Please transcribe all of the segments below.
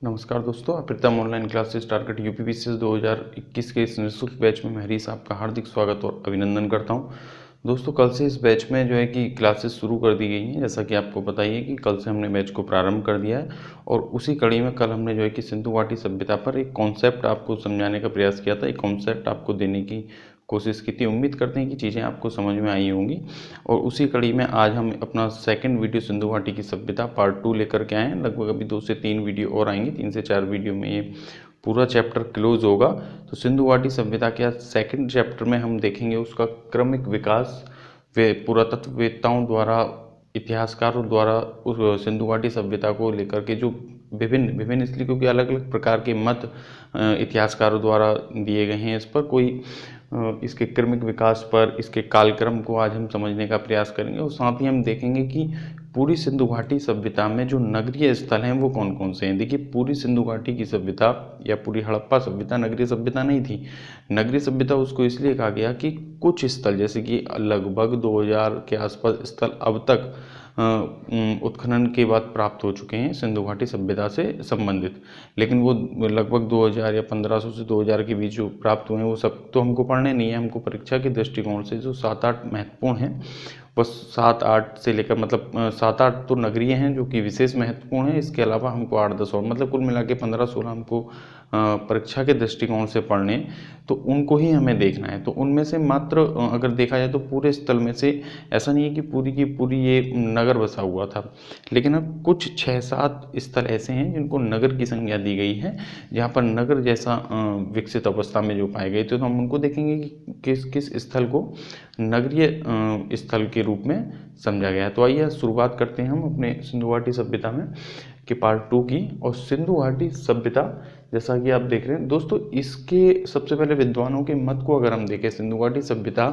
नमस्कार दोस्तों, प्रीतम online classes target UPPCS 2021 के इस निःशुल्क बैच में मैं हरीश आपका हार्दिक स्वागत और अभिनंदन करता हूं। दोस्तों, कल से इस बैच में जो है कि क्लासेस शुरू कर दी गई हैं। जैसा कि आपको पता ही है कि कल से हमने बैच को प्रारंभ कर दिया है और उसी कड़ी में कल हमने जो है कि सिंधु घाटी सभ्यता पर एक कॉन्सेप्ट आपको समझाने का प्रयास किया था, एक कॉन्सेप्ट आपको देने की कोशिश की थी। उम्मीद करते हैं कि चीज़ें आपको समझ में आई होंगी और उसी कड़ी में आज हम अपना सेकंड वीडियो सिंधु घाटी की सभ्यता पार्ट 2 लेकर के आए हैं। लगभग अभी 2 से 3 वीडियो और आएंगे, 3 से 4 वीडियो में ये पूरा चैप्टर क्लोज होगा। तो सिंधु घाटी सभ्यता के आज सेकंड चैप्टर में हम देखेंगे उसका क्रमिक विकास, वे पुरातत्ववेत्ताओं द्वारा, इतिहासकारों द्वारा उस सिंधु घाटी सभ्यता को लेकर के जो विभिन्न विभिन्न इसलिए क्योंकि अलग अलग प्रकार के मत इतिहासकारों द्वारा दिए गए हैं। इस पर कोई इसके क्रमिक विकास पर, इसके कालक्रम को आज हम समझने का प्रयास करेंगे और साथ ही हम देखेंगे कि पूरी सिंधु घाटी सभ्यता में जो नगरीय स्थल हैं वो कौन कौन से हैं। देखिए, पूरी सिंधु घाटी की सभ्यता या पूरी हड़प्पा सभ्यता नगरीय सभ्यता नहीं थी। नगरीय सभ्यता उसको इसलिए कहा गया कि कुछ स्थल, जैसे कि लगभग 2000 के आसपास स्थल अब तक उत्खनन के बाद प्राप्त हो चुके हैं सिंधु घाटी सभ्यता से संबंधित। लेकिन वो लगभग 2000 या 1500 से 2000 के बीच जो प्राप्त हुए हैं वो सब तो हमको पढ़ने नहीं है। हमको परीक्षा के दृष्टिकोण से जो 7-8 महत्वपूर्ण हैं, बस 7-8 से लेकर मतलब 7-8 तो नगरीय हैं जो कि विशेष महत्वपूर्ण है। इसके अलावा हमको 8-10 और मतलब कुल मिला के 15-16 हमको परीक्षा के दृष्टिकोण से पढ़ने, तो उनको ही हमें देखना है। तो उनमें से मात्र अगर देखा जाए तो पूरे स्थल में से ऐसा नहीं है कि पूरी की पूरी ये नगर बसा हुआ था, लेकिन अब कुछ 6-7 स्थल ऐसे हैं जिनको नगर की संज्ञा दी गई है, जहाँ पर नगर जैसा विकसित अवस्था में जो पाए गए थे। तो हम उनको देखेंगे कि किस किस स्थल को नगरीय स्थल के रूप में समझा गया है। तो आइए शुरुआत करते हैं हम अपने सिंधु घाटी सभ्यता में कि पार्ट 2 की। और सिंधु घाटी सभ्यता जैसा कि आप देख रहे हैं दोस्तों, इसके सबसे पहले विद्वानों के मत को अगर हम देखें, सिंधु घाटी सभ्यता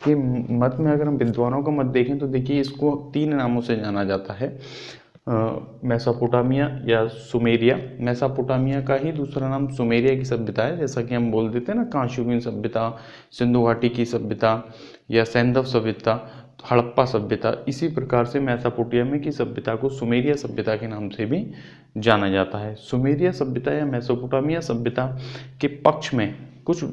के मत में अगर हम विद्वानों का मत देखें तो देखिए इसको 3 नामों से जाना जाता है। मेसोपोटामिया या सुमेरिया। मेसोपोटामिया का ही दूसरा नाम सुमेरिया की सभ्यता है। जैसा कि हम बोल देते हैं ना, कांस्ययुगीन सभ्यता, सिंधु घाटी की सभ्यता या सैंधव सभ्यता, हड़प्पा सभ्यता, इसी प्रकार से मेसोपोटामिया की सभ्यता को सुमेरिया सभ्यता के नाम से भी जाना जाता है। सुमेरिया सभ्यता या मेसोपोटामिया सभ्यता के पक्ष में कुछ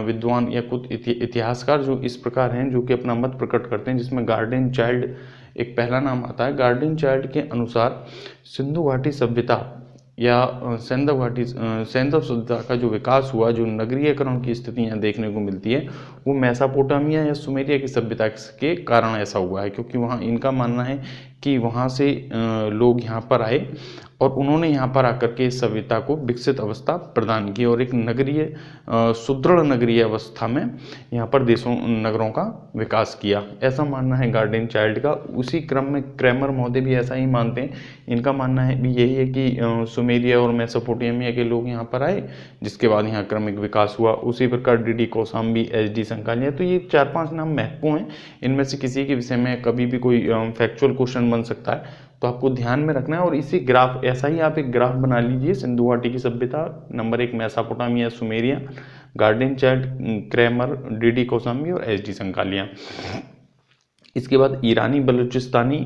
विद्वान या कुछ इतिहासकार जो इस प्रकार हैं जो कि अपना मत प्रकट करते हैं, जिसमें गार्डियन चाइल्ड एक पहला नाम आता है। गार्डियन चाइल्ड के अनुसार सिंधु घाटी सभ्यता या सैंधव सभ्यता का जो विकास हुआ, जो नगरीयकरण की स्थितियाँ देखने को मिलती है, वो मेसोपोटामिया या सुमेरिया की सभ्यता के कारण ऐसा हुआ है। क्योंकि वहाँ इनका मानना है कि वहाँ से लोग यहाँ पर आए और उन्होंने यहाँ पर आकर के इस सभ्यता को विकसित अवस्था प्रदान की और एक नगरीय सुदृढ़ नगरीय अवस्था में यहाँ पर देशों नगरों का विकास किया, ऐसा मानना है गार्डियन चाइल्ड का। उसी क्रम में क्रैमर महोदय भी ऐसा ही मानते हैं। इनका मानना है भी यही है कि सुमेरिया और मेसोपोटामिया के लोग यहाँ पर आए, जिसके बाद यहाँ क्रमिक विकास हुआ। उसी प्रकार डी कौशाम्बी, एच.डी. संकालिया, तो ये 4-5 नाम महत्वपूर्ण हैं। इनमें से किसी के विषय में कभी भी कोई फैक्चुअल क्वेश्चन बन सकता है, तो आपको ध्यान में रखना है। और इसी ग्राफ, ऐसा ही आप एक ग्राफ बना लीजिए। सिंधु घाटी की सभ्यता number 1 Mesopotamia, Sumeria, guardian child, Cramer, D Kaushambi और एच.डी. संकालिया। इसके बाद ईरानी बलूचिस्तानी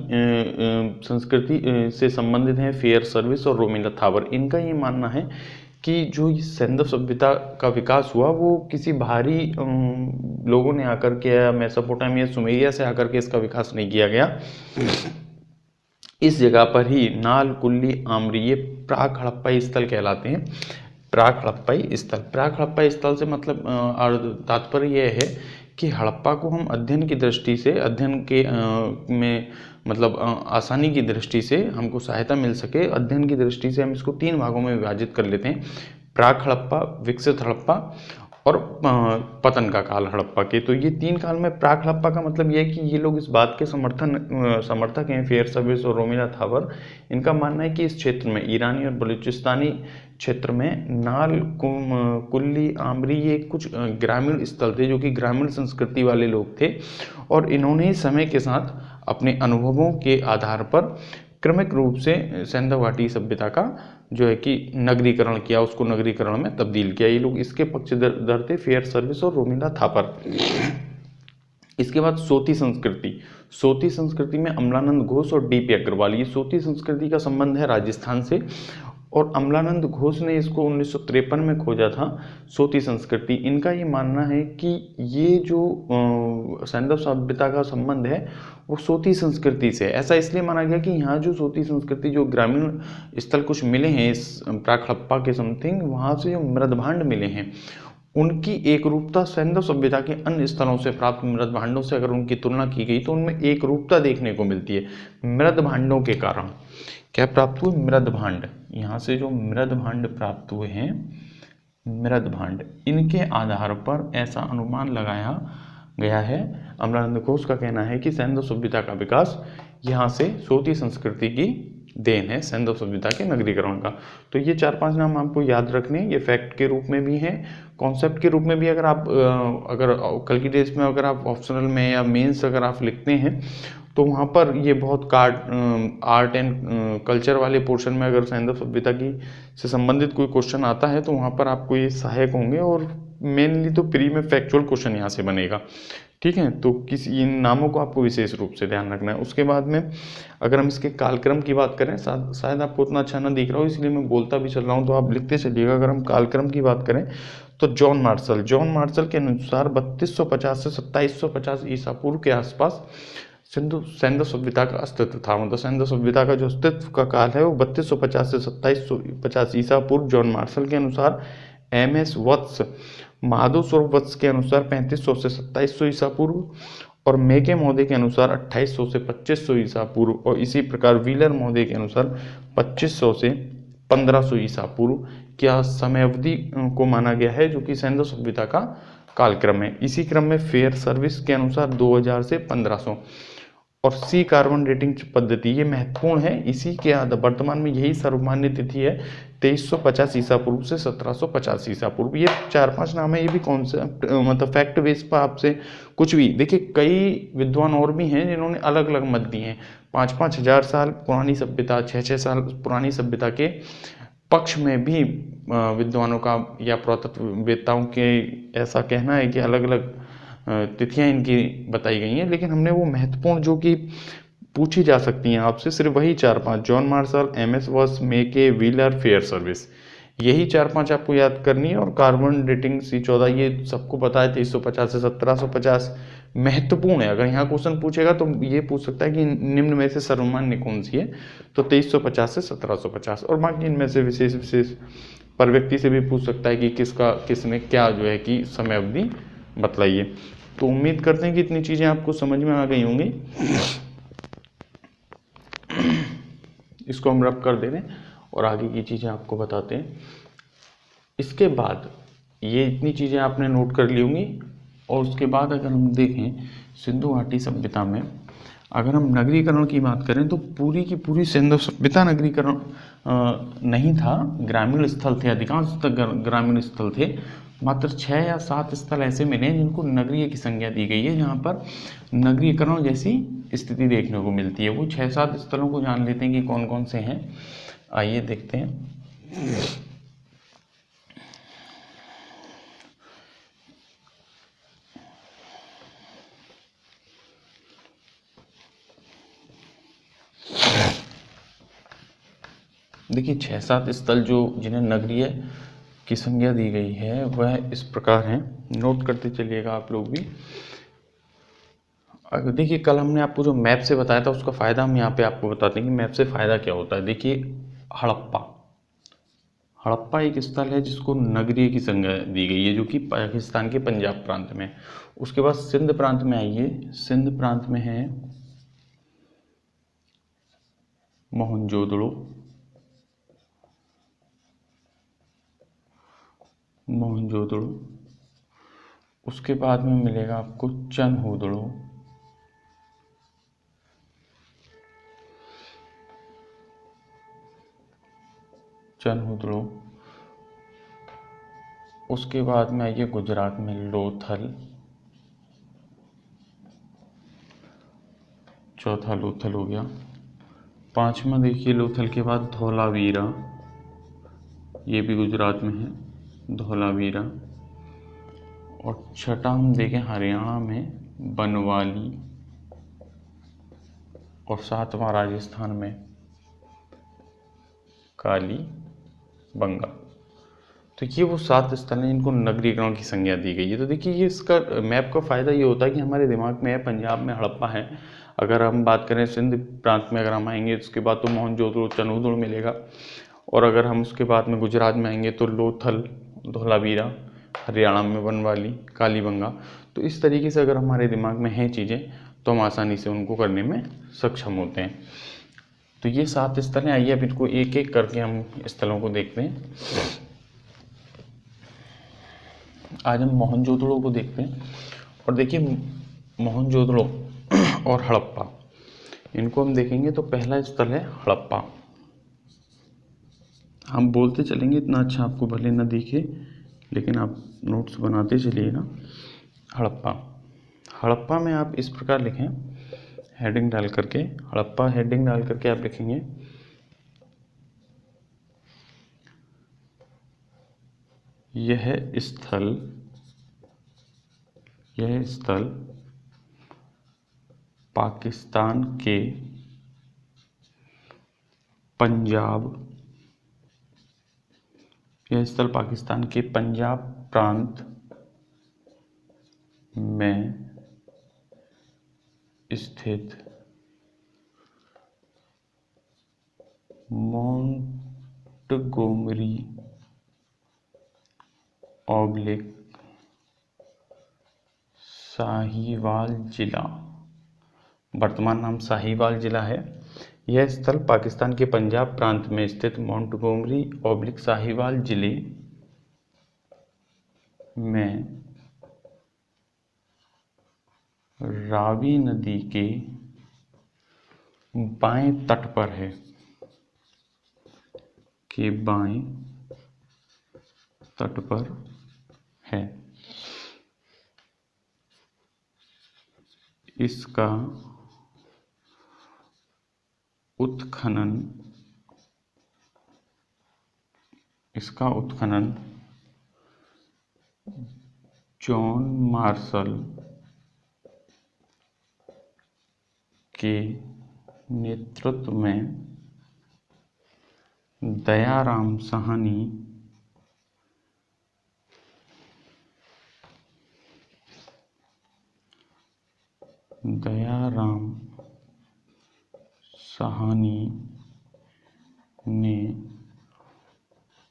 संस्कृति से संबंधित हैं फेयर सर्विस और रोमिला थावर। इनका ये मानना है कि जो सैंधव सभ्यता का विकास हुआ वो किसी बाहरी लोगों ने आकर के या मेसोपोटामिया, सुमेरिया से आकर के इसका विकास नहीं किया गया। इस जगह पर ही नाल, कुल्ली, आमरी ये प्राक हड़प्पाई स्थल कहलाते हैं। प्राक हड़प्पाई स्थल, प्राक हड़प्पाई स्थल से मतलब तात्पर्य यह है कि हड़प्पा को हम अध्ययन की दृष्टि से, अध्ययन के में मतलब आसानी की दृष्टि से हमको सहायता मिल सके, अध्ययन की दृष्टि से हम इसको 3 भागों में विभाजित कर लेते हैं। प्राक हड़प्पा, विकसित हड़प्पा और पतन का काल हड़प्पा के। तो ये 3 काल में प्राक हड़प्पा का मतलब ये है कि ये लोग इस बात के समर्थक हैं, फेयर सर्विस और रोमिला थावर। इनका मानना है कि इस क्षेत्र में, ईरानी और बलूचिस्तानी क्षेत्र में, नाल, कुल्ली, आमरी ये कुछ ग्रामीण स्थल थे जो कि ग्रामीण संस्कृति वाले लोग थे और इन्होंने समय के साथ अपने अनुभवों के आधार पर क्रमिक रूप से सैंधव घाटी सभ्यता का जो है कि नगरीकरण किया, उसको नगरीकरण में तब्दील किया। ये लोग इसके पक्षधर थे, फेयर सर्विस और रोमिला थापर। इसके बाद सोती संस्कृति। सोती संस्कृति में अमलानंद घोष और डी.पी. अग्रवाल। ये सोती संस्कृति का संबंध है राजस्थान से और अमलानंद घोष ने इसको 1953 में खोजा था, सोती संस्कृति। इनका ये मानना है कि ये जो सैंधव सभ्यता का संबंध है वो सोती संस्कृति से। ऐसा इसलिए माना गया कि यहाँ जो सोती संस्कृति जो ग्रामीण स्थल कुछ मिले हैं इस प्राक हड़प्पा के समथिंग, वहाँ से जो मृदभांड मिले हैं उनकी एक रूपता सैंधव सभ्यता के अन्य स्थलों से प्राप्त मृदभांडों से अगर उनकी तुलना की गई तो उनमें एक रूपता देखने को मिलती है। मृदभांडों के कारण क्या प्राप्त हुए? मृदभांड। यहाँ से जो मृदभांड प्राप्त हुए हैं, मृदभांड, इनके आधार पर ऐसा अनुमान लगाया गया है, अमलानंद घोष का कहना है कि सैंधव सभ्यता का विकास यहाँ से सोती संस्कृति की देन है, सैंधव सभ्यता के नगरीकरण का। तो ये 4-5 नाम आपको याद रखने, ये फैक्ट के रूप में भी हैं, कॉन्सेप्ट के रूप में भी। अगर आप अगर कल की डेज में अगर आप ऑप्शनल में या मेंस अगर आप लिखते हैं तो वहाँ पर ये बहुत आर्ट एंड कल्चर वाले पोर्शन में अगर सैंधव सभ्यता की से संबंधित कोई क्वेश्चन आता है तो वहाँ पर आपको ये सहायक होंगे, और मेनली तो प्री में फैक्चुअल क्वेश्चन यहाँ से बनेगा। ठीक है, तो किसी इन नामों को आपको विशेष रूप से ध्यान रखना है। उसके बाद में अगर हम इसके कालक्रम की बात करें, शायद आपको उतना अच्छा ना दिख रहा हो इसलिए मैं बोलता भी चल रहा हूँ, तो आप लिखते चलिएगा। अगर हम कालक्रम की बात करें तो जॉन मार्शल के अनुसार 3250 से 2750 ईसा पूर्व के आसपास सैंधव सभ्यता का अस्तित्व था। मतलब सैंधव सभ्यता का जो अस्तित्व का काल है वो 3250 से 2750 ईसा पूर्व जॉन मार्शल के अनुसार, MS वत्स माधव स्वरूप वत्स के अनुसार 3500 से 2700 ईसा पूर्व, और मेके महोदय के अनुसार 2800 से 2500 ईसा पूर्व, और इसी प्रकार व्हीलर महोदय के अनुसार 2500 से 1500 ईसा पूर्व क्या समयावधि को माना गया है, जो कि सैंधव सभ्यता का कालक्रम है। इसी क्रम में फेयर सर्विस के अनुसार 2000 से 1500, और सी कार्बन डेटिंग पद्धति ये महत्वपूर्ण है। इसी के वर्तमान में यही सर्वमान्य तिथि है 2350 ईसा पूर्व से 1750 ईसा पूर्व। ये 4-5 नाम है, ये भी कॉन्सेप्ट मतलब फैक्ट बेस पर आपसे कुछ भी देखिए। कई विद्वान और भी हैं जिन्होंने अलग अलग मत दिए हैं। 5-5 हजार साल पुरानी सभ्यता, 6-6 साल पुरानी सभ्यता के पक्ष में भी विद्वानों का या पुरातत्ववेत्ताओं के ऐसा कहना है कि अलग अलग तिथियां इनकी बताई गई हैं, लेकिन हमने वो महत्वपूर्ण जो कि पूछी जा सकती हैं आपसे सिर्फ वही 4-5, जॉन मार्शल, MS वत्स, मेके, व्हीलर, फेयर सर्विस, यही 4-5 आपको याद करनी है। और कार्बन डेटिंग C14 ये सबको पता है 2350 से 1750 महत्वपूर्ण है। अगर यहाँ क्वेश्चन पूछेगा तो ये पूछ सकता है कि निम्न में से सर्वमान्य कौन सी है, तो 2350 से 1750, और बाकी इनमें से विशेष पर व्यक्ति से भी पूछ सकता है कि किसने क्या जो है कि समय अवधि बतलाइए। तो उम्मीद करते हैं कि इतनी चीज़ें आपको समझ में आ गई होंगी। इसको हम रब कर दे रहे हैं और आगे की चीज़ें आपको बताते हैं। इसके बाद ये इतनी चीज़ें आपने नोट कर ली होंगी, और उसके बाद अगर हम देखें सिंधु घाटी सभ्यता में अगर हम नगरीकरण की बात करें तो पूरी की पूरी सिंधु सभ्यता नगरीकरण नहीं था, ग्रामीण स्थल थे, अधिकांश ग्रामीण स्थल थे। मात्र 6 या 7 स्थल ऐसे मिले हैं जिनको नगरीय की संज्ञा दी गई है, जहाँ पर नगरीकरण जैसी स्थिति देखने को मिलती है। वो 6-7 स्थलों को जान लेते हैं कि कौन कौन से हैं, आइए देखते हैं। देखिए 6-7 स्थल जो जिन्हें नगरीय की संज्ञा दी गई है वह इस प्रकार हैं, नोट करते चलिएगा आप लोग भी। अगर देखिए कल हमने आपको जो मैप से बताया था उसका फ़ायदा हम यहाँ पे आपको बताते हैं कि मैप से फ़ायदा क्या होता है। देखिए हड़प्पा एक स्थल है जिसको नगरीय की संज्ञा दी गई है, जो कि पाकिस्तान के पंजाब प्रांत में। उसके बाद सिंध प्रांत में आइए, सिंध प्रांत में है मोहनजोदड़ो, उसके बाद में मिलेगा आपको चनहूदड़ो, उसके बाद में आइए गुजरात में लोथल, चौथा लोथल हो गया। 5वां देखिए लोथल के बाद धौलावीरा, ये भी गुजरात में है धौलावीरा। और 6वां हम देखें हरियाणा में बनवाली, और 7वां राजस्थान में काली बंगा। तो ये वो 7 स्थल हैं जिनको नगरीकरण की संज्ञा दी गई है। तो देखिए ये इसका मैप का फ़ायदा ये होता है कि हमारे दिमाग में है पंजाब में हड़प्पा है, अगर हम बात करें सिंध प्रांत में अगर हम आएंगे उसके बाद तो मोहनजोदड़ो चनोदड़ो मिलेगा, और अगर हम उसके बाद में गुजरात में आएंगे तो लोथल, धोलावीरा, हरियाणा में बनवाली, कालीबंगा। तो इस तरीके से अगर हमारे दिमाग में हैं चीज़ें तो हम आसानी से उनको करने में सक्षम होते हैं। तो ये 7 स्थल हैं। आइए अब इनको एक एक करके हम स्थलों को देखते हैं। आज हम मोहनजोदड़ो को देखते हैं। और देखिए मोहनजोदड़ो और हड़प्पा, इनको हम देखेंगे तो पहला स्थल है हड़प्पा। हम बोलते चलेंगे, इतना अच्छा आपको भले ना दिखे लेकिन आप नोट्स बनाते चलिएगा। हड़प्पा, हड़प्पा में आप इस प्रकार लिखें हेडिंग डाल करके, हड़प्पा हेडिंग डाल करके आप लिखेंगे यह स्थल पाकिस्तान के पंजाब, यह स्थल पाकिस्तान के पंजाब प्रांत में स्थित मोंटगोमरी ऑब्लिक साहिवाल जिला, वर्तमान नाम साहिवाल जिला है। यह स्थल पाकिस्तान के पंजाब प्रांत में स्थित मोंटगोमरी ऑब्लिक साहिवाल जिले में रावी नदी के बाएं तट पर है, के बाएं तट पर है। इसका उत्खनन जॉन मार्शल के नेतृत्व में दयाराम साहनी ने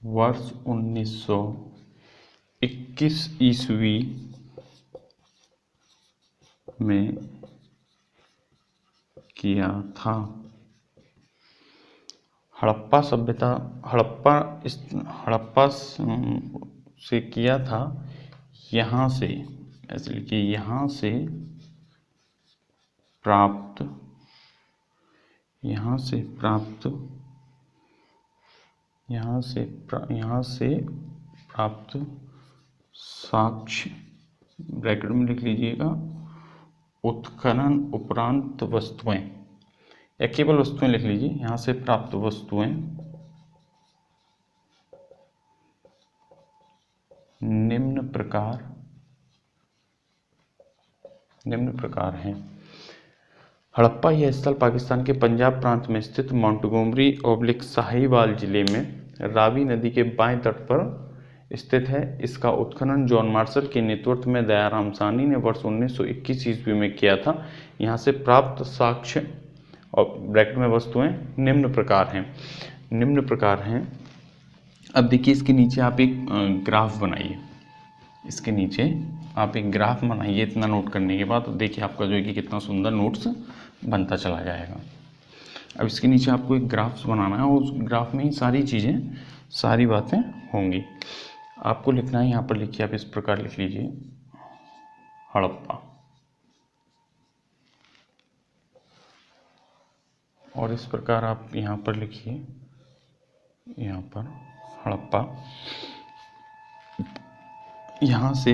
वर्ष 1921 ईस्वी में किया था। हड़प्पा सभ्यता, हड़प्पा से किया था। यहाँ से ऐसे लिखिए, यहाँ से प्राप्त साक्ष्य, ब्रैकेट में लिख लीजिएगा, उत्खनन उपरांत वस्तुएं, या केवल वस्तुएं लिख लीजिए, यहाँ से प्राप्त वस्तुएं निम्न प्रकार हैं। हड़प्पा यह स्थल पाकिस्तान के पंजाब प्रांत में स्थित मोंटगोमरी ऑब्लिक साहिवाल जिले में रावी नदी के बाएं तट पर स्थित है। इसका उत्खनन जॉन मार्शल के नेतृत्व में दयाराम साहनी ने वर्ष 1921 ईस्वी में किया था। यहाँ से प्राप्त साक्ष्य और ब्रैकेट में वस्तुएं निम्न प्रकार हैं। अब देखिए इसके नीचे आप एक ग्राफ बनाइए, इसके नीचे आप एक ग्राफ बनाइए। इतना नोट करने के बाद देखिए आपका जो है कि कितना सुंदर नोट्स बनता चला जाएगा। अब इसके नीचे आपको एक ग्राफ बनाना है और उस ग्राफ में ही सारी बातें होंगी। आपको लिखना है, यहाँ पर लिखिए, आप इस प्रकार लिख लीजिए हड़प्पा, और इस प्रकार आप यहाँ पर लिखिए, यहाँ पर हड़प्पा। यहाँ से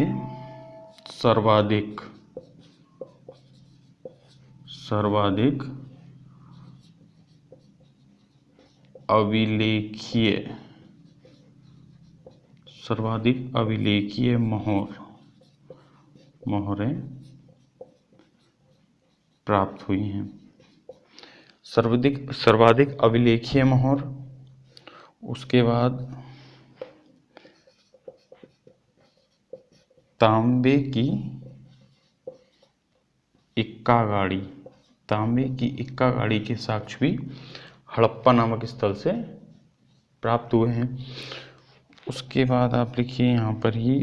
सर्वाधिक अभिलेखीय मोहरें प्राप्त हुई हैं। सर्वाधिक अभिलेखीय मोहर, उसके बाद तांबे की इक्का गाड़ी, तांबे की इक्का गाड़ी के साक्ष्य भी हड़प्पा नामक स्थल से प्राप्त हुए हैं। उसके बाद आप लिखिए यहाँ पर ही,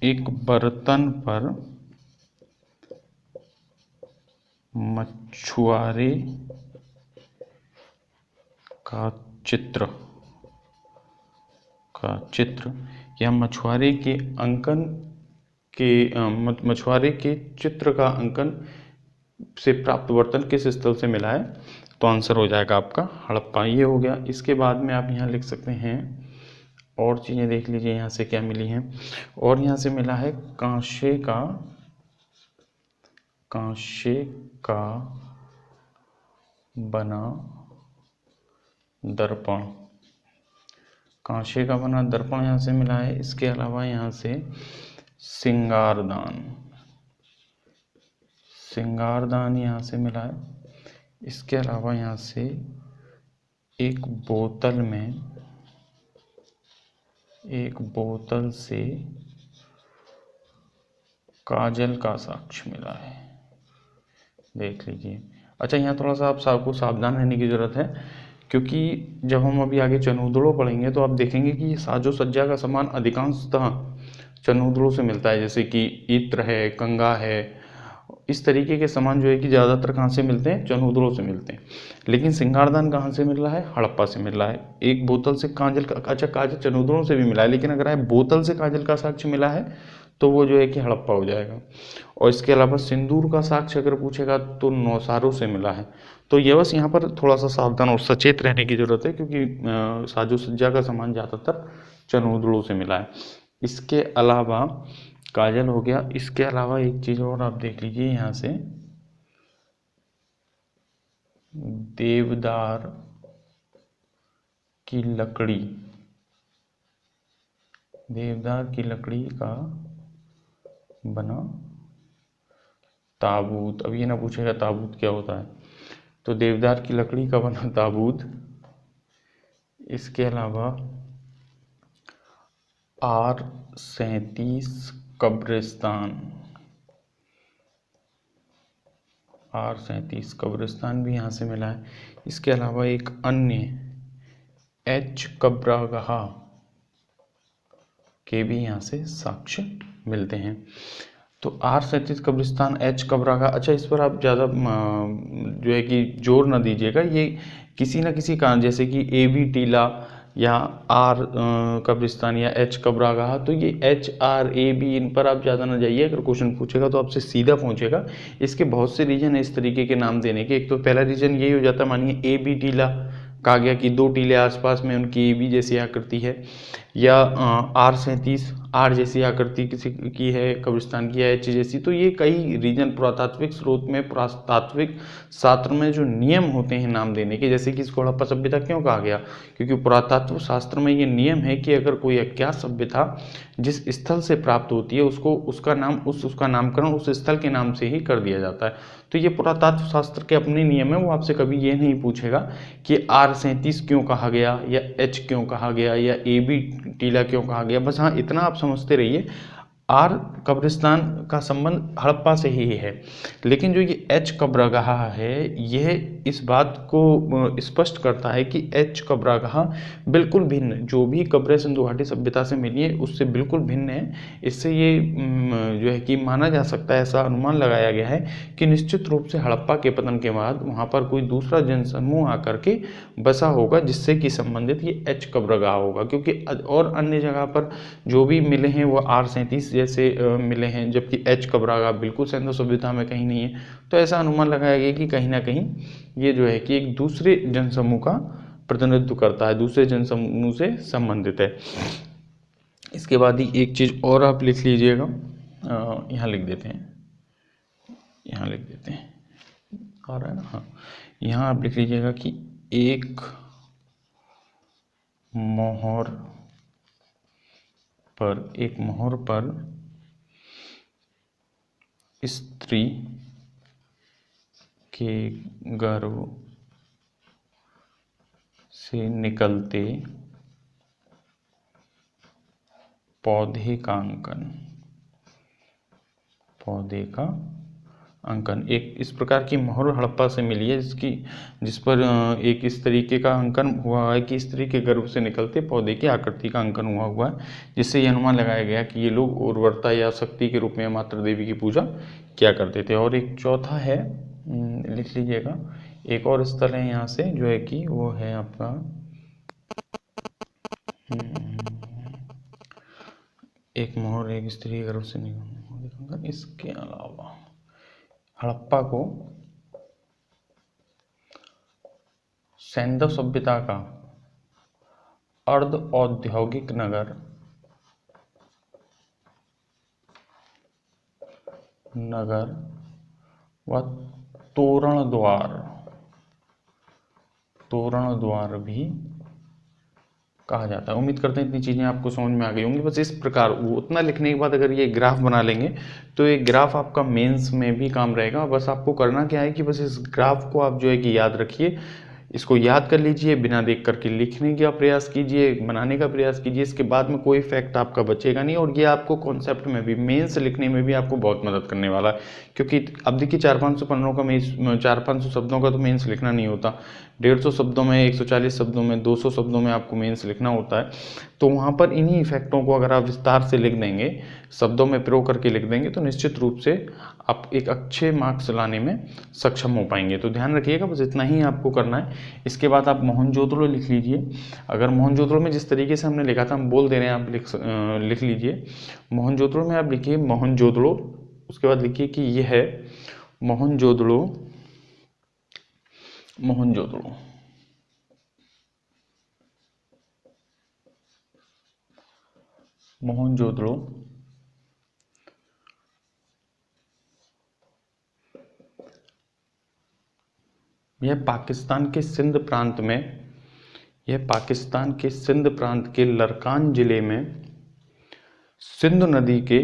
एक बर्तन पर मछुआरे का चित्र या मछुआरे के अंकन के मछुआरे के चित्र का अंकन से प्राप्त बर्तन किस स्थल से मिला है, तो आंसर हो जाएगा आपका हड़प्पा। ये हो गया। इसके बाद में आप यहाँ लिख सकते हैं और चीज़ें देख लीजिए यहाँ से क्या मिली हैं। और यहाँ से मिला है कांसे का बना दर्पण, कांसे का बना दर्पण यहाँ से मिला है। इसके अलावा यहाँ से सिंगारदान यहाँ से मिला है। इसके अलावा यहाँ से एक बोतल से काजल का साक्ष्य मिला है, देख लीजिए। अच्छा, यहाँ थोड़ा सा आप सबको सावधान रहने की ज़रूरत है, क्योंकि जब हम अभी आगे चनूदड़ों पढ़ेंगे तो आप देखेंगे कि ये साजो सज्जा का सामान अधिकांशतः चनूदड़ों से मिलता है, जैसे कि इत्र है, कंगा है। इस तरीके के सामान जो है कि ज़्यादातर कहाँ से मिलते हैं, चनूदड़ों से मिलते हैं। लेकिन सिंगारदान कहाँ से मिल रहा है, हड़प्पा से मिल रहा है। एक बोतल से काजल का, अच्छा काजल चनूदड़ों से भी मिला है, लेकिन अगर बोतल से काजल का साक्ष्य मिला है तो वो जो है कि हड़प्पा हो जाएगा। और इसके अलावा सिंदूर का साक्ष्य अगर पूछेगा तो नौसारों से मिला है। तो ये बस यहाँ पर थोड़ा सा सावधान और सचेत रहने की ज़रूरत है, क्योंकि साजो सज्जा का सामान ज़्यादातर चनूदड़ों से मिला है। इसके अलावा काजल हो गया। इसके अलावा एक चीज़ और आप देख लीजिए यहाँ से, देवदार की लकड़ी का बना ताबूत। अब ये ना पूछेगा ताबूत क्या होता है, तो देवदार की लकड़ी का बना ताबूत। इसके अलावा R37 कब्रिस्तान भी यहाँ से मिला है। इसके अलावा एक अन्य H कब्रागाह के भी यहाँ से साक्ष्य मिलते हैं। तो R37 कब्रिस्तान, H कब्रागाह, अच्छा इस पर आप ज़्यादा जो है कि जोर ना दीजिएगा। ये किसी न किसी कारण, जैसे कि AB टीला या R कब्रिस्तान या H कब्रागाह, तो ये HRAB इन पर आप ज़्यादा ना जाइए। अगर क्वेश्चन पूछेगा तो आपसे सीधा पहुँचेगा। इसके बहुत से रीजन है इस तरीके के नाम देने के। एक तो पहला रीजन यही हो जाता है, मानिए AB टीला कहा गया कि 2 टीले आसपास में उनकी AB जैसी आकृति है, या R37 R जैसी आकृति किसी की है कब्रिस्तान की, H जैसी। तो ये कई रीजन पुरातात्विक स्रोत में, पुरातात्विक शास्त्र में जो नियम होते हैं नाम देने के, जैसे कि इसको हड़प्पा सभ्यता क्यों कहा गया, क्योंकि पुरातत्व शास्त्र में ये नियम है कि अगर कोई अज्ञात सभ्यता जिस स्थल से प्राप्त होती है उसको उसका नामकरण उस स्थल के नाम से ही कर दिया जाता है। तो ये पुरातत्व शास्त्र के अपने नियम है। वो आपसे कभी ये नहीं पूछेगा कि R37 क्यों कहा गया, या H क्यों कहा गया, या AB टीला क्यों कहा गया। बस हाँ, इतना आप समझते रहिए, R कब्रिस्तान का संबंध हड़प्पा से ही है। लेकिन जो ये H कब्रगाह है, यह इस बात को स्पष्ट करता है कि H कब्रगाह बिल्कुल भिन्न, जो भी कब्रें सिंधु घाटी सभ्यता से मिली है उससे बिल्कुल भिन्न है। इससे ये जो है कि माना जा सकता है, ऐसा अनुमान लगाया गया है कि निश्चित रूप से हड़प्पा के पतन के बाद वहाँ पर कोई दूसरा जनसमूह आकर के बसा होगा, जिससे कि संबंधित ये H कब्रगाह होगा। क्योंकि और अन्य जगह पर जो भी मिले हैं वो R37 जैसे मिले हैं, जबकि H कब्रगाह बिल्कुल सिंधु सभ्यता में कहीं नहीं है। तो ऐसा अनुमान लगाया गया कि कहीं ना कहीं ये जो है कि एक दूसरे जनसमूह का प्रतिनिधित्व करता है, दूसरे जनसमूह से संबंधित है। इसके बाद ही एक चीज़ और आप लिख लीजिएगा, यहाँ लिख देते हैं, आ रहा है ना, हाँ। यहाँ आप लिख लीजिएगा कि एक मोहर पर स्त्री के गर्भ से निकलते पौधे का अंकन, पौधे का अंकन। एक इस प्रकार की मोहर हड़प्पा से मिली है जिस पर एक इस तरीके का अंकन हुआ है कि इस तरीके के गर्भ से निकलते पौधे की आकृति का अंकन हुआ है, जिससे यह अनुमान लगाया गया कि ये लोग उर्वरता या शक्ति के रूप में मातृ देवी की पूजा किया करते थे। और एक चौथा है, लिख लीजिएगा, एक और स्थल है यहाँ से जो है कि वो है आपका एक मोहर एक स्त्री गर्भ से निकल। इसके अलावा हड़प्पा को सैंधव सभ्यता का अर्ध औद्योगिक नगर व तोरण द्वार भी कहा जाता है। उम्मीद करते हैं इतनी चीज़ें आपको समझ में आ गई होंगी। बस इस प्रकार वो उतना लिखने के बाद अगर ये ग्राफ बना लेंगे तो ये ग्राफ आपका मेंस में भी काम रहेगा। बस आपको करना क्या है कि बस इस ग्राफ को आप जो है कि याद रखिए, इसको याद कर लीजिए, बिना देख करके लिखने का प्रयास कीजिए, बनाने का प्रयास कीजिए। इसके बाद में कोई फैक्ट आपका बचेगा नहीं और ये आपको कॉन्सेप्ट में भी, मेंस लिखने में भी आपको बहुत मदद करने वाला है। क्योंकि अब देखिए 400-500 पन्नों का मेंस, 400-500 शब्दों का तो मेंस लिखना नहीं होता, 150 शब्दों में, 140 शब्दों में, 200 शब्दों में आपको मेंस लिखना होता है। तो वहाँ पर इन्हीं इफेक्टों को अगर आप विस्तार से लिख देंगे, शब्दों में प्रयोग करके लिख देंगे, तो निश्चित रूप से आप एक अच्छे मार्क्स लाने में सक्षम हो पाएंगे। तो ध्यान रखिएगा, बस इतना ही आपको करना है। इसके बाद आप मोहनजोदड़ो लिख लीजिए। अगर मोहनजोदड़ो में जिस तरीके से हमने लिखा था, हम बोल दे रहे हैं, आप लिख लीजिए। मोहनजोदड़ो में आप लिखिए मोहनजोदड़ो, उसके बाद लिखिए कि यह है मोहनजोदड़ो। यह पाकिस्तान के सिंध प्रांत के लरकान जिले में सिंधु नदी के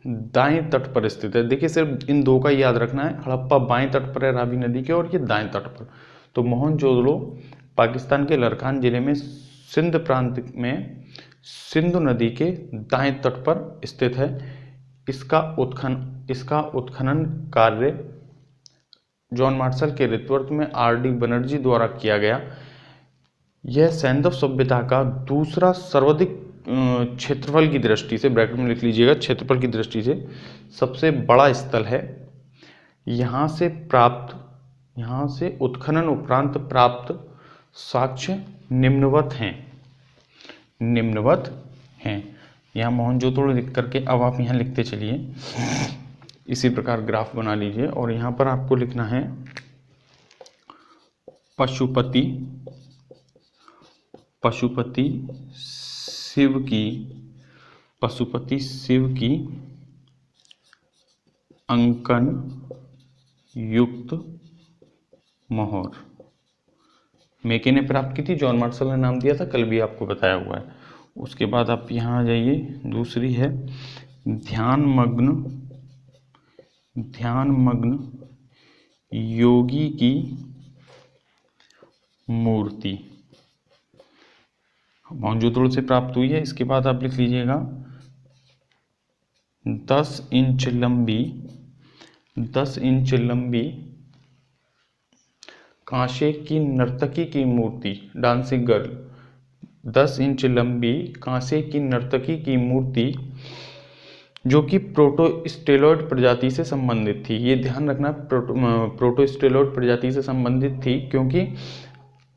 दाएं तट पर स्थित है। देखिए सिर्फ इन दो का याद रखना है, हड़प्पा बाएं तट पर है रावी नदी के और ये दाएं तट पर। तो मोहनजोदड़ो पाकिस्तान के लरकान जिले में सिंध प्रांत में सिंधु नदी के दाएं तट पर स्थित है। इसका उत्खनन कार्य जॉन मार्शल के नेतृत्व में आर.डी. बनर्जी द्वारा किया गया। यह सैंधव सभ्यता का दूसरा सर्वाधिक क्षेत्रफल की दृष्टि से, ब्रैकेट में लिख लीजिएगा, क्षेत्रफल की दृष्टि से सबसे बड़ा स्थल है। यहाँ से उत्खनन उपरांत प्राप्त साक्ष्य निम्नवत हैं। यहाँ मोहनजोदड़ो लिख करके अब आप यहाँ लिखते चलिए। इसी प्रकार ग्राफ बना लीजिए और यहाँ पर आपको लिखना है पशुपति शिव की अंकन युक्त मोहर मेके ने प्राप्त की थी, जॉन मार्शल ने नाम दिया था, कल भी आपको बताया हुआ है। उसके बाद आप यहाँ आ जाइए, दूसरी है ध्यानमग्न योगी की मूर्ति मोहनजोदड़ो से प्राप्त हुई है। इसके बाद आप लिख लीजिएगा 10 इंच लंबी कांसे की नर्तकी की मूर्ति, डांसिंग गर्ल। 10 इंच लंबी कांसे की नर्तकी की मूर्ति जो कि प्रोटोस्टेलॉइड प्रजाति से संबंधित थी। ये ध्यान रखना, प्रोटोस्टेलॉइड प्रजाति से संबंधित थी, क्योंकि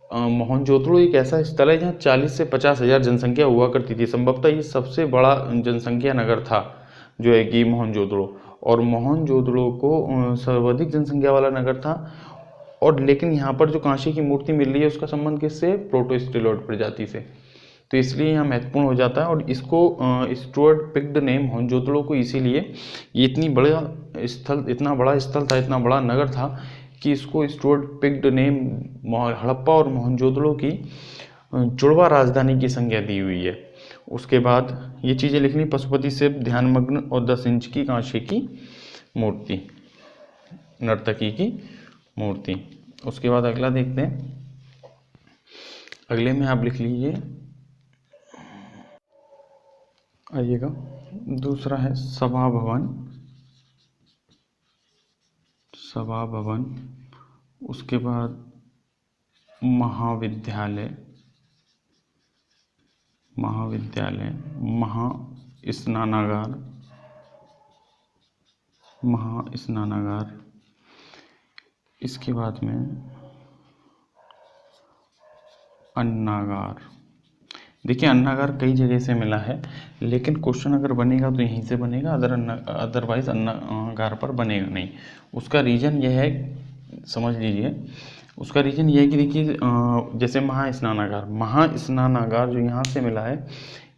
मोहनजोदड़ो एक ऐसा स्थल है जहाँ 40 से 50 हज़ार जनसंख्या हुआ करती थी। संभवतः ये सबसे बड़ा जनसंख्या नगर था जो है कि मोहनजोदड़ो, और मोहनजोदड़ो को सर्वाधिक जनसंख्या वाला नगर था। और लेकिन यहाँ पर जो कांसे की मूर्ति मिल रही है उसका संबंध किससे? प्रोटोस्टेलॉइड प्रजाति से। तो इसलिए यहाँ महत्वपूर्ण हो जाता है। और इसको स्टुअर्ट पिक्ड ने मोहनजोदड़ो को इसीलिए, ये इतना बड़ा स्थल था, इतना बड़ा नगर था कि इसको स्टुअर्ट पिक्ड ने हड़प्पा और मोहनजोदड़ो की जुड़वा राजधानी की संज्ञा दी हुई है। उसके बाद ये चीज़ें लिखनी, पशुपति शिव, ध्यानमग्न और 10 इंच की कांसे की मूर्ति, नर्तकी की मूर्ति। उसके बाद अगला देखते हैं। अगले में आप लिख लीजिए, आइएगा, दूसरा है सभा भवन। सभा भवन, उसके बाद महाविद्यालय, महास्नानागार, इसके बाद में अन्नागार। देखिए अन्नागार कई जगह से मिला है, लेकिन क्वेश्चन अगर बनेगा तो यहीं से बनेगा, अदरवाइज अन्नागार पर बनेगा नहीं। उसका रीज़न यह है, समझ लीजिए, उसका रीज़न ये है कि देखिए जैसे महास्नानागार जो यहाँ से मिला है,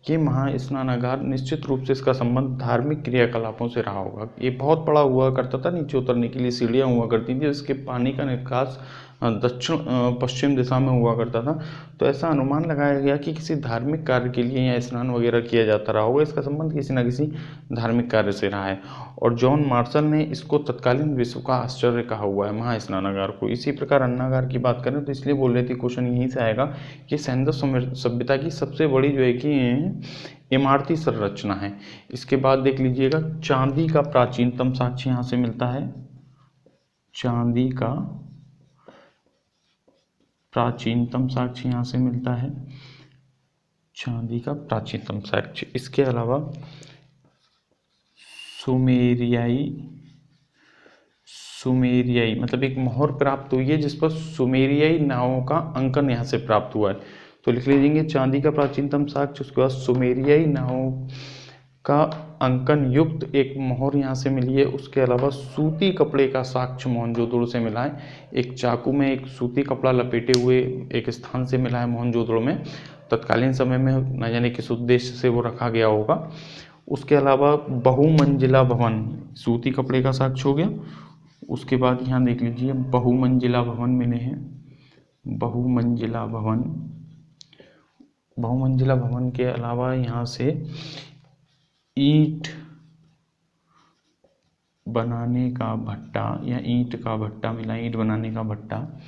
ये महास्नानागार निश्चित रूप से इसका संबंध धार्मिक क्रियाकलापों से रहा होगा। ये बहुत बड़ा हुआ करता था, नीचे उतरने के लिए सीढ़ियाँ हुआ करती थी, इसके पानी का निकास दक्षिण पश्चिम दिशा में हुआ करता था। तो ऐसा अनुमान लगाया गया कि किसी धार्मिक कार्य के लिए यहाँ स्नान वगैरह किया जाता रहा होगा, इसका संबंध किसी न किसी धार्मिक कार्य से रहा है। और जॉन मार्शल ने इसको तत्कालीन विश्व का आश्चर्य कहा हुआ है महास्नानागार को। इसी प्रकार अन्नागार की बात करें तो इसलिए बोल रही थी, क्वेश्चन यहीं से आएगा कि सैंधव सभ्यता की सबसे बड़ी जो है कि इमारती संरचना है। इसके बाद देख लीजिएगा, चांदी का प्राचीनतम साक्ष्य यहाँ से मिलता है। चांदी का प्राचीनतम साक्ष्य यहाँ से मिलता है, चांदी का प्राचीनतम साक्ष्य। इसके अलावा सुमेरियाई मतलब एक मोहर प्राप्त हुई है जिस पर सुमेरियाई नावों का अंकन यहाँ से प्राप्त हुआ है। तो लिख लीजिए चांदी का प्राचीनतम साक्ष्य, उसके बाद सुमेरियाई नावों का अंकन युक्त एक मोहर यहाँ से मिली है। उसके अलावा सूती कपड़े का साक्ष्य मोहनजोदड़ो से मिला है। एक चाकू में एक सूती कपड़ा लपेटे हुए एक स्थान से मिला है मोहनजोदड़ो में। तत्कालीन समय में न जाने किस उद्देश्य से वो रखा गया होगा। उसके अलावा बहुमंजिला भवन, सूती कपड़े का साक्ष्य हो गया। उसके बाद यहाँ देख लीजिए बहुमंजिला भवन मिले हैं। बहुमंजिला भवन के अलावा यहाँ से ईंट बनाने का भट्टा या ईंट का भट्टा मिला, ईंट बनाने का भट्टा।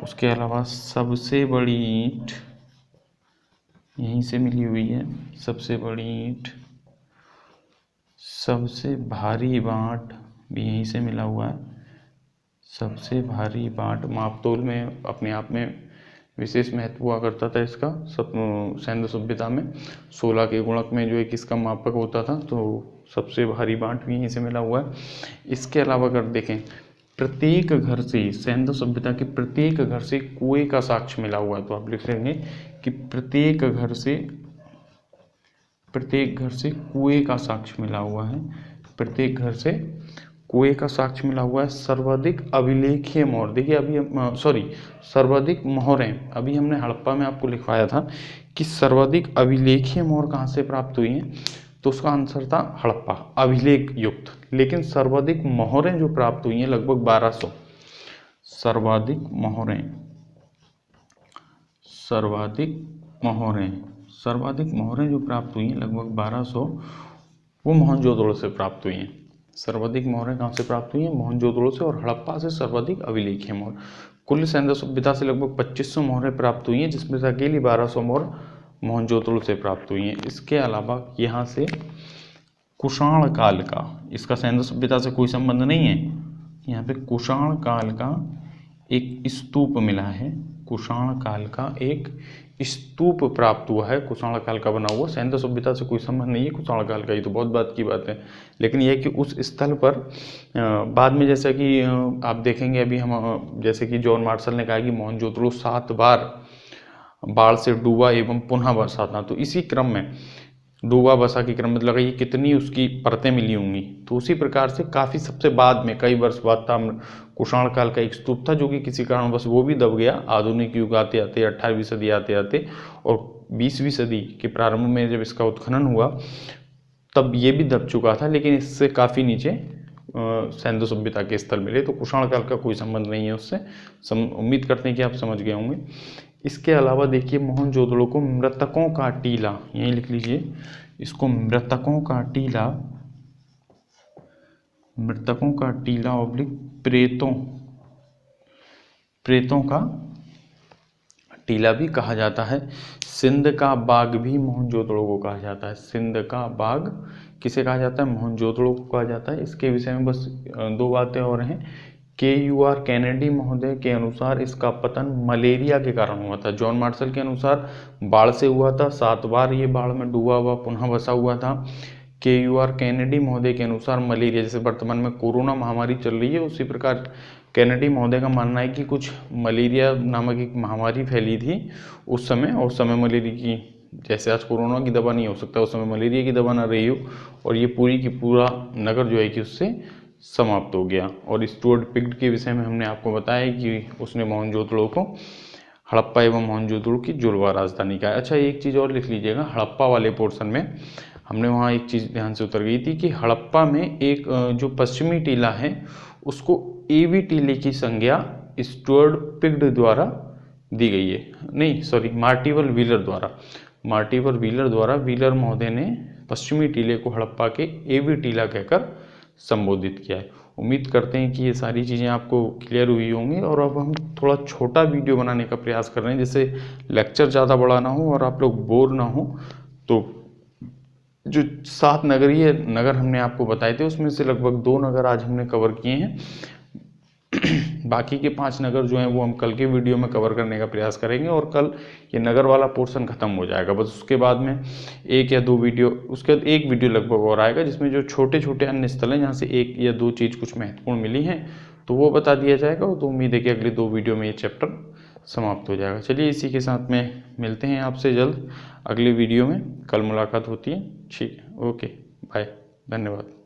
उसके अलावा सबसे बड़ी ईंट यहीं से मिली हुई है, सबसे बड़ी ईंट। सबसे भारी बांट भी यहीं से मिला हुआ है। सबसे भारी बांट मापतोल में अपने आप में विशेष महत्व हुआ करता था इसका। सैंधव सभ्यता में 16 के गुणक में जो एक इसका मापक होता था, तो सबसे भारी बांट भी यहीं से मिला हुआ है। इसके अलावा अगर देखें, प्रत्येक घर से, सैंधव सभ्यता के प्रत्येक घर से कुएं का साक्ष्य मिला हुआ है। तो आप लिख लेंगे कि प्रत्येक घर से कुएं का साक्ष्य मिला हुआ है। प्रत्येक घर से कुएं का साक्ष्य मिला हुआ है। सर्वाधिक अभिलेखीय मोहर, देखिए अभी सर्वाधिक मोहरें अभी हमने हड़प्पा में आपको लिखवाया था कि सर्वाधिक अभिलेखीय मोहर कहाँ से प्राप्त हुई हैं, तो उसका आंसर था हड़प्पा, अभिलेख युक्त। लेकिन सर्वाधिक मोहरें जो प्राप्त हुई हैं लगभग 1200। सर्वाधिक मोहरें जो प्राप्त हुई हैं लगभग 1200, वो मोहनजोदड़ो से प्राप्त हुई हैं। सर्वाधिक मोहरें कहाँ से प्राप्त हुई हैं? मोहनजोदड़ो से। और हड़प्पा से सर्वाधिक अभिलेखीय मोहर। कुल सैंधव सभ्यता से लगभग 2500 मोहरें प्राप्त हुई हैं, जिसमें से अकेली 1200 मोहर मोहनजोदड़ो से प्राप्त हुई हैं। इसके अलावा यहाँ से कुषाण काल का, इसका सैंधव सभ्यता से कोई संबंध नहीं है। यहाँ पे कुषाण काल का एक स्तूप मिला है। कुषाण काल का एक स्तूप प्राप्त हुआ है, कुषाण काल का बना हुआ। सैंधव सभ्यता से कोई संबंध नहीं है कुषाण काल का, ये तो बहुत बात की बात है। लेकिन यह कि उस स्थल पर बाद में, जैसा कि आप देखेंगे अभी हम, जैसे कि जॉन मार्शल ने कहा कि मोहनजोदड़ो 7 बार बाढ़ से डूबा एवं पुनः बसा था। तो इसी क्रम में डूबा बसा के क्रम में लगाइए कितनी उसकी परतें मिली होंगी। तो उसी प्रकार से काफ़ी सबसे बाद में, कई वर्ष बाद था, कुषाण काल का एक स्तूप था जो कि किसी कारणवश वो भी दब गया। आधुनिक युग आते आते 18वीं सदी आते आते और 20वीं सदी के प्रारंभ में जब इसका उत्खनन हुआ तब ये भी दब चुका था, लेकिन इससे काफ़ी नीचे सैंधव सभ्यता के स्थल मिले। तो कुषाण काल का कोई संबंध नहीं है उससे। उम्मीद करते हैं कि आप समझ गए होंगे। इसके अलावा देखिए मोहनजोदड़ो को मृतकों का टीला, यहीं लिख लीजिए इसको, मृतकों का टीला ऑब्लिक प्रेतों का टीला भी कहा जाता है। सिंध का बाग भी मोहनजोदड़ो को कहा जाता है। सिंध का बाग किसे कहा जाता है? मोहनजोदड़ो को कहा जाता है। इसके विषय में बस 2 बातें और हैं KUR कैनेडी महोदय के अनुसार इसका पतन मलेरिया के कारण हुआ था। जॉन मार्शल के अनुसार बाढ़ से हुआ था, 7 बार ये बाढ़ में डूबा हुआ पुनः बसा हुआ था। KUR कैनेडी महोदय के अनुसार मलेरिया, जैसे वर्तमान में कोरोना महामारी चल रही है उसी प्रकार कैनेडी महोदय का मानना है कि कुछ मलेरिया नामक एक महामारी फैली थी उस समय, और उस समय मलेरिया की, जैसे आज कोरोना की दवा नहीं हो सकता उस समय मलेरिया की दवा ना रही हो, और ये पूरी की पूरा नगर जो है कि उससे समाप्त हो गया। और स्टुअर्ट पिग्ड के विषय में हमने आपको बताया कि उसने मोहनजोदड़ो को हड़प्पा एवं मोहनजोदड़ो की जुड़वा राजधानी कहा है। अच्छा, एक चीज़ और लिख लीजिएगा, हड़प्पा वाले पोर्शन में हमने वहाँ एक चीज़ ध्यान से उतर गई थी कि हड़प्पा में एक जो पश्चिमी टीला है उसको एवी टीले की संज्ञा स्टुअर्ट पिग्ड द्वारा दी गई है, नहीं सॉरी मार्टिवल व्हीलर द्वारा व्हीलर महोदय ने पश्चिमी टीले को हड़प्पा के एवी टीला कहकर संबोधित किया है। उम्मीद करते हैं कि ये सारी चीज़ें आपको क्लियर हुई होंगी, और अब हम थोड़ा छोटा वीडियो बनाने का प्रयास कर रहे हैं जिससे लेक्चर ज़्यादा बड़ा ना हो और आप लोग बोर ना हो। तो जो 7 नगरीय नगर हमने आपको बताए थे उसमें से लगभग 2 नगर आज हमने कवर किए हैं। बाकी के 5 नगर जो हैं वो हम कल के वीडियो में कवर करने का प्रयास करेंगे, और कल ये नगर वाला पोर्शन खत्म हो जाएगा। बस उसके बाद में 1 या 2 वीडियो, उसके बाद 1 वीडियो लगभग और आएगा जिसमें जो छोटे छोटे अन्य स्थल हैं जहाँ से 1 या 2 चीज़ कुछ महत्वपूर्ण मिली हैं तो वो बता दिया जाएगा। तो उम्मीद है कि अगले 2 वीडियो में ये चैप्टर समाप्त हो जाएगा। चलिए इसी के साथ में मिलते हैं आपसे जल्द अगले वीडियो में, कल मुलाकात होती है। ठीक है, ओके बाय, धन्यवाद।